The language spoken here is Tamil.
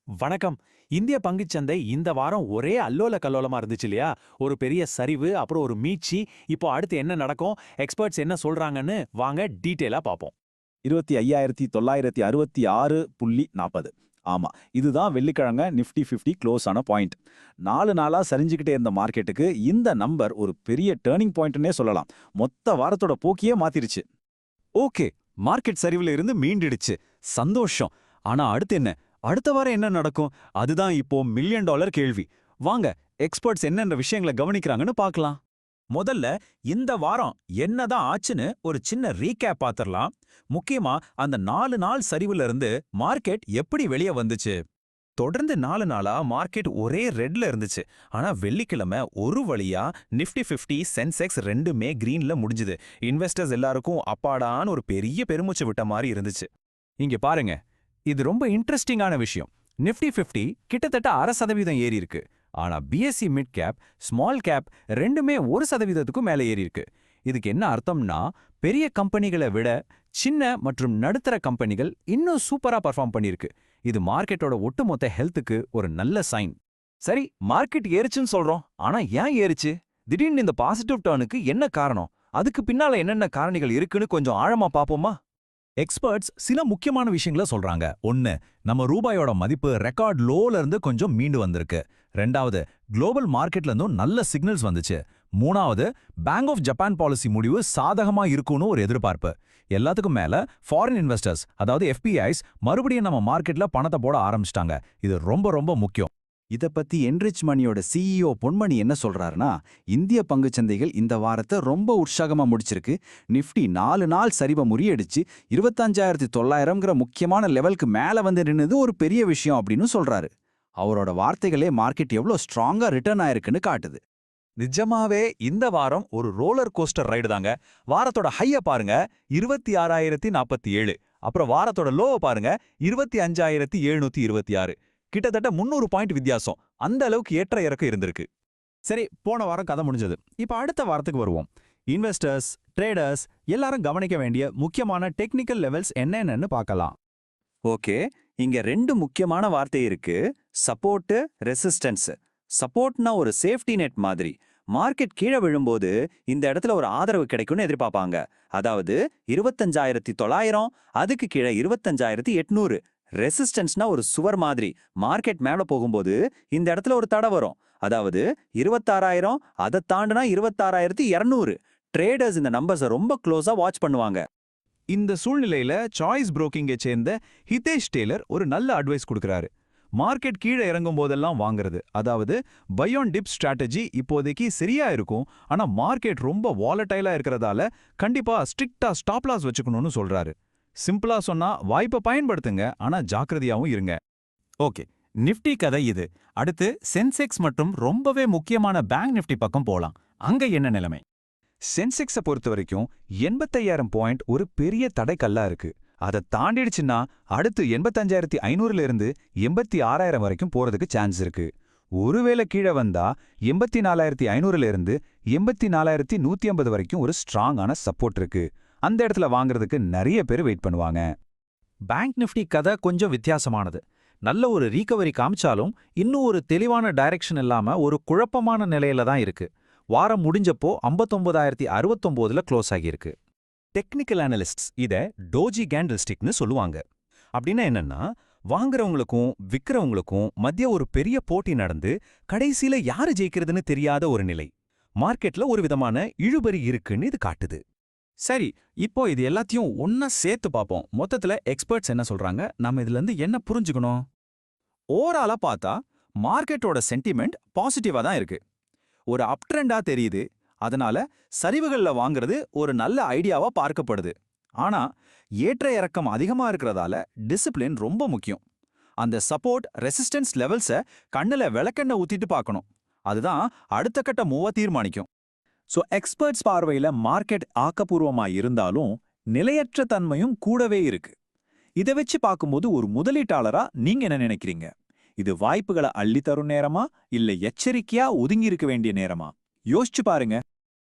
வணக்கம். இந்திய பங்குச்சந்தை இந்த வாரம் ஒரே அல்லோல கல்லோலமா இருந்துச்சு இல்லையா? ஒரு பெரிய சரிவு, அப்புறம் ஒரு மீட்சி. இப்போ அடுத்து என்ன நடக்கும்? எக்ஸ்பர்ட்ஸ் என்ன சொல்றாங்கன்னு வாங்க டீட்டெயிலா பாப்போம். 25,966.40. ஆமா, இதுதான் வெள்ளிக்கிழமை நிஃப்டி 50 க்ளோஸ் ஆன பாயிண்ட். 4 நாளா சரிஞ்சுக்கிட்டே இருந்த மார்க்கெட்டுக்கு இந்த நம்பர் ஒரு பெரிய டர்னிங் பாயிண்ட்னே சொல்லலாம். மொத்த வாரத்தோட போக்கியே மாத்திருச்சு. ஓகே, மார்க்கெட் சரிவுல இருந்து மீண்டுடுச்சு. சந்தோஷம். ஆனா அடுத்து என்ன? அடுத்த வாரம் என்ன நடக்கும்? அதுதான் இப்போ மில்லியன் டாலர் கேள்வி. வாங்க, எக்ஸ்பர்ட்ஸ் என்னென்ன விஷயங்களை கவனிக்கிறாங்கன்னு பார்க்கலாம். முதல்ல இந்த வாரம் என்னதான் ஆச்சுன்னு ஒரு சின்ன ரீகேப் பாத்திரலாம். முக்கியமா அந்த 4 நாள் சரிவுல இருந்து மார்க்கெட் எப்படி வெளியே வந்துச்சு. தொடர்ந்து 4 நாளா மார்க்கெட் ஒரே ரெட்ல இருந்துச்சு. ஆனா வெள்ளிக்கிழமை ஒரு வழியா நிஃப்டி 50 சென்செக்ஸ் ரெண்டுமே கிரீன்ல முடிஞ்சுது. இன்வெஸ்டர்ஸ் எல்லாருக்கும் அப்பாடான்னு ஒரு பெரிய பெருமூச்சு விட்ட மாதிரி இருந்துச்சு. இங்க பாருங்க, இது ரொம்ப இன்ட்ரெஸ்டிங்கான விஷயம். நிஃப்டி 50 கிட்டத்தட்ட 0.5% ஏறி இருக்கு. ஆனா BSc mid cap, small cap ரெண்டுமே 1%க்கும் மேல ஏறி இருக்கு. இதுக்கு என்ன அர்த்தம்னா, பெரிய கம்பெனிகளை விட சின்ன மற்றும் நடுத்தர கம்பெனிகள் இன்னும் சூப்பரா பர்ஃபார்ம் பண்ணிருக்கு. இது மார்க்கெட்டோட ஒட்டுமொத்த ஹெல்த்துக்கு ஒரு நல்ல சைன். சரி, மார்க்கெட் ஏறிச்சுன்னு சொல்றோம். ஆனா ஏன் ஏறிச்சு? திடீர்னு இந்த பாசிட்டிவ் டர்னுக்கு என்ன காரணம்? அதுக்கு பின்னால என்னென்ன காரணிகள் இருக்குன்னு கொஞ்சம் ஆழமா பாப்போமா? எக்ஸ்பர்ட்ஸ் சில முக்கியமான விஷயங்கள சொல்றாங்க. ஒன்னு, நம்ம ரூபாயோட மதிப்பு ரெக்கார்ட் லோல இருந்து கொஞ்சம் மீண்டு வந்திருக்கு. ரெண்டாவது, குளோபல் மார்க்கெட்ல இருந்தும் நல்ல சிக்னல்ஸ் வந்துச்சு. மூணாவது, பேங்க் ஆஃப் ஜப்பான் பாலிசி முடிவு சாதகமா இருக்கும்னு ஒரு எதிர்பார்ப்பு. எல்லாத்துக்கும் மேல ஃபாரின் இன்வெஸ்டர்ஸ், அதாவது எஃபிஐஸ் மறுபடியும் நம்ம மார்க்கெட்ல பணத்தை போட ஆரம்பிச்சிட்டாங்க. இது ரொம்ப ரொம்ப முக்கியம். இத பத்தி என்ரிச் மணியோட சிஇஓ பொன்மணி என்ன சொல்றாருன்னா, இந்திய பங்குச்சந்தைகள் இந்த வாரத்தை ரொம்ப உற்சாகமா முடிச்சிருக்கு. நிஃப்டி 4 நாள் சரிவை முறியடிச்சு 25,900ங்கிற முக்கியமான லெவலுக்கு மேல வந்து நின்னது ஒரு பெரிய விஷயம் அப்படின்னு சொல்றாரு. அவரோட வார்த்தைகளே மார்க்கெட் எவ்வளவு ஸ்ட்ராங்கா ரிட்டர்ன் ஆயிருக்குன்னு காட்டுது. நிஜமாவே இந்த வாரம் ஒரு ரோலர் கோஸ்டர் ரைடு தாங்க. வாரத்தோட ஹைய பாருங்க, 26,047. அப்புறம் வாரத்தோட லோவ பாருங்க, 25,726. கிட்டத்தட்ட 300 பாயிண்ட் வித்தியாசம். அந்த அளவுக்கு ஏற்ற இறக்கம் இருந்திருக்கு. சரி, போன வாரம் கதை முடிஞ்சது. இப்ப அடுத்த வாரத்துக்கு வருவோம். இன்வெஸ்டர்ஸ், ட்ரேடர்ஸ் எல்லாரும் கவனிக்க வேண்டிய முக்கியமான டெக்னிக்கல் லெவல்ஸ் என்னென்னு பார்க்கலாம். ஓகே, இங்க 2 முக்கியமான வார்த்தை இருக்கு. Support, resistance. சப்போர்ட்னா ஒரு சேஃப்டி நெட் மாதிரி. மார்க்கெட் கீழே விழும்போது இந்த இடத்துல ஒரு ஆதரவு கிடைக்கும்னு எதிர்பார்ப்பாங்க. அதாவது 25,900, அதுக்கு கீழே 25,800. ரெசிஸ்டன்ஸ்னா ஒரு சுவர் மாதிரி. மார்க்கெட் மேல போகும்போது இந்த இடத்துல ஒரு தடை வரும். அதாவது 26,000, அதை தாண்டினா 26,200. ட்ரேடர்ஸ் இந்த நம்பர்ஸை ரொம்ப க்ளோஸா வாட்ச் பண்ணுவாங்க. இந்த சூழ்நிலையில சாய்ஸ் புரோக்கிங்கை சேர்ந்த ஹிதேஷ் டேலர் ஒரு நல்ல அட்வைஸ் கொடுக்கறாரு. மார்க்கெட் கீழே இறங்கும் போதெல்லாம் வாங்குறது, அதாவது பை ஆன் டிப் ஸ்ட்ராட்டஜி இப்போதைக்கு சரியா இருக்கும். ஆனா மார்க்கெட் ரொம்ப வாலடைலா இருக்கிறதால கண்டிப்பா ஸ்ட்ரிக்டா ஸ்டாப் லாஸ் வச்சுக்கணும்னு சொல்றாரு. சிம்பிளா சொன்னா, வாய்ப்பை பயன்படுத்துங்க, ஆனா ஜாக்கிரதையாவும் இருங்க. ஓகே, நிஃப்டி கதை இது. அடுத்து சென்செக்ஸ் மற்றும் ரொம்பவே முக்கியமான பேங்க் நிஃப்டி பக்கம் போலாம். அங்க என்ன நிலைமை? சென்செக்ஸை பொறுத்த வரைக்கும் 85,000 பாயிண்ட் ஒரு பெரிய தடைக்கல்லா இருக்கு. அதை தாண்டிடுச்சுன்னா அடுத்து 85,500ல இருந்து 86,000 வரைக்கும் போறதுக்கு சான்ஸ் இருக்கு. ஒருவேளை கீழே வந்தா 84,500ல இருந்து 84,150 வரைக்கும் ஒரு ஸ்ட்ராங்கான சப்போர்ட் இருக்கு. அந்த இடத்துல வாங்குறதுக்கு நிறைய பேர் வெயிட் பண்ணுவாங்க. பேங்க் நிஃப்டி கதை கொஞ்சம் வித்தியாசமானது. நல்ல ஒரு ரீகவரி காமிச்சாலும் இன்னும் ஒரு தெளிவான டைரக்ஷன் இல்லாம ஒரு குழப்பமான நிலையில தான் இருக்கு. வாரம் முடிஞ்சப்போ 59,069ல க்ளோஸ் ஆகியிருக்கு. டெக்னிக்கல் அனலிஸ்ட்ஸ் இத டோஜி கேண்டில்ஸ்டிக்னு சொல்லுவாங்க. அப்படின்னா என்னன்னா, வாங்குறவங்களுக்கும் விற்கிறவங்களுக்கும் மத்திய ஒரு பெரிய போட்டி நடந்து கடைசியில யாரு ஜெயிக்கிறதுன்னு தெரியாத ஒரு நிலை. மார்க்கெட்ல ஒரு விதமான இழுபறி இருக்குன்னு இது காட்டுது. சரி, இப்போ இது எல்லாத்தையும் ஒன்னா சேர்த்து பார்ப்போம். மொத்தத்துல எக்ஸ்பர்ட்ஸ் என்ன சொல்றாங்க, நம்ம இதுல இருந்து என்ன புரிஞ்சுக்கணும்? ஓவராலா பார்த்தா மார்க்கெட்டோட சென்டிமெண்ட் பாசிட்டிவா தான் இருக்கு. ஒரு அப் ட்ரெண்டா தெரியுது. அதனால சரிவுகள்ல வாங்குறது ஒரு நல்ல ஐடியாவா பார்க்கப்படுது. ஆனா ஏற்ற இறக்கம் அதிகமா இருக்கிறதால டிசிப்ளின் ரொம்ப முக்கியம். அந்த சப்போர்ட், ரெசிஸ்டன்ஸ் லெவல்ஸை கண்ணுல விளக்கெண்ணெய் ஊத்திட்டு பார்க்கணும். அதுதான் அடுத்த கட்ட மூவா தீர்மானிக்கும். ஸோ எக்ஸ்பர்ட்ஸ் பார்வையில மார்க்கெட் ஆக்கப்பூர்வமா இருந்தாலும் நிலையற்ற தன்மையும் கூடவே இருக்கு. இதை வச்சு பார்க்கும்போது ஒரு முதலீட்டாளரா நீங்க என்ன நினைக்கிறீங்க? இது வாய்ப்புகளை அள்ளி தரும் நேரமா இல்ல எச்சரிக்கையா ஒதுங்கி இருக்க வேண்டிய நேரமா? யோசிச்சு பாருங்க.